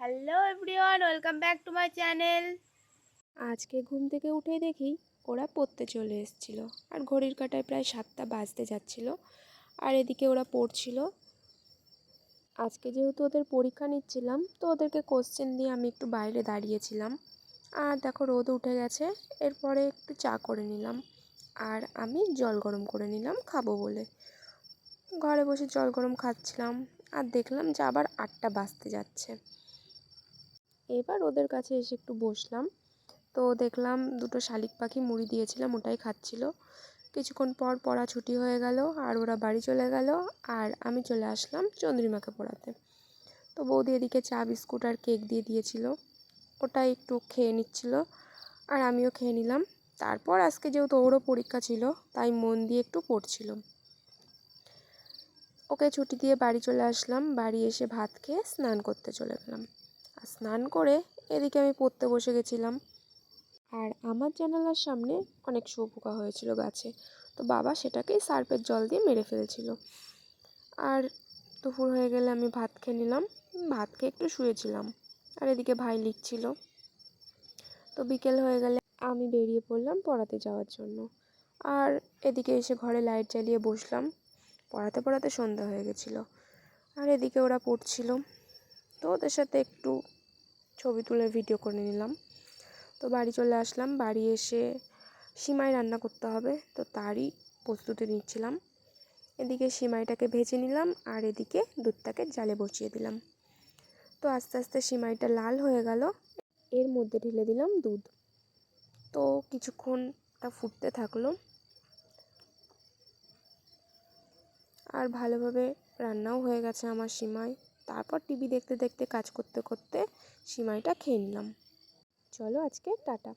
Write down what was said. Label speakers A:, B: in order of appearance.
A: Hello everyone, welcome back to my channel.
B: আজকে ঘুম থেকে উঠে দেখি ওরা পড়তে চলে এসেছিলো আর ঘড়ির কাঁটায় প্রায় 7টা বাজতে যাচ্ছিল। আর এদিকে ওরা পড়ছিল। আজকে যেহেতু ওদের পরীক্ষা নিচ্ছিলাম, তো ওদেরকে কোশ্চেন দিয়ে আমি একটু বাইরে দাঁড়িয়েছিলাম। আর দেখো রোদ উঠে গেছে। এরপরে একটু চা করে নিলাম আর আমি জল গরম করে নিলাম খাবো বলে। ঘরে বসে জল গরম খাচ্ছিলাম আর দেখলাম যে আবার 8টা বাজতে যাচ্ছে। এবার ওদের কাছে এসে একটু বসলাম। তো দেখলাম দুটো শালিক পাখি মুড়ি দিয়েছিলাম, ওটাই খাচ্ছিল। কিছুক্ষণ পর পড়া ছুটি হয়ে গেল আর ওরা বাড়ি চলে গেল। আর আমি চলে আসলাম চন্দ্রিমাকে পড়াতে। তো বৌদি এদিকে চা বিস্কুট আর কেক দিয়ে দিয়েছিল, ওটাই একটু খেয়ে নিচ্ছিল আর আমিও খেয়ে নিলাম। তারপর আজকে যেহেতু ওরও পরীক্ষা ছিল, তাই মন দিয়ে একটু পড়ছিল। ওকে ছুটি দিয়ে বাড়ি চলে আসলাম। বাড়ি এসে ভাত খেয়ে স্নান করতে চলে গেলাম। আর স্নান করে এদিকে আমি পড়তে বসে গেছিলাম। আর আমার জানালার সামনে অনেক শুঁয়োপোকা হয়েছিল গাছে, তো বাবা সেটাকেই সার্ফের জল দিয়ে মেরে ফেলছিল। আর দুপুর হয়ে গেলে আমি ভাত খেয়ে নিলাম। ভাত খেয়ে একটু শুয়েছিলাম আর এদিকে ভাই লিখছিল। তো বিকেল হয়ে গেলে আমি বেরিয়ে পড়লাম পড়াতে যাওয়ার জন্য। আর এদিকে এসে ঘরে লাইট জ্বালিয়ে বসলাম। পড়াতে পড়াতে সন্ধ্যা হয়ে গেছিলো আর এদিকে ওরা পড়ছিল। তো ওদের সাথে একটু ছবি তুলে ভিডিও করে নিলাম। তো বাড়ি চলে আসলাম। বাড়ি এসে সিমাই রান্না করতে হবে, তো তারই প্রস্তুতি নিচ্ছিলাম। এদিকে সিমাইটাকে ভেজে নিলাম আর এদিকে দুধটাকে জালে বসিয়ে দিলাম। তো আস্তে আস্তে সিমাইটা লাল হয়ে গেল। এর মধ্যে ঢেলে দিলাম দুধ। তো কিছুক্ষণটা ফুটতে থাকলো আর ভালোভাবে রান্নাও হয়ে গেছে আমার সিমাই। তারপর টিভি দেখতে দেখতে কাজ করতে করতে সিমাইটা খেয়ে নিলাম। চলো আজকে টাটা।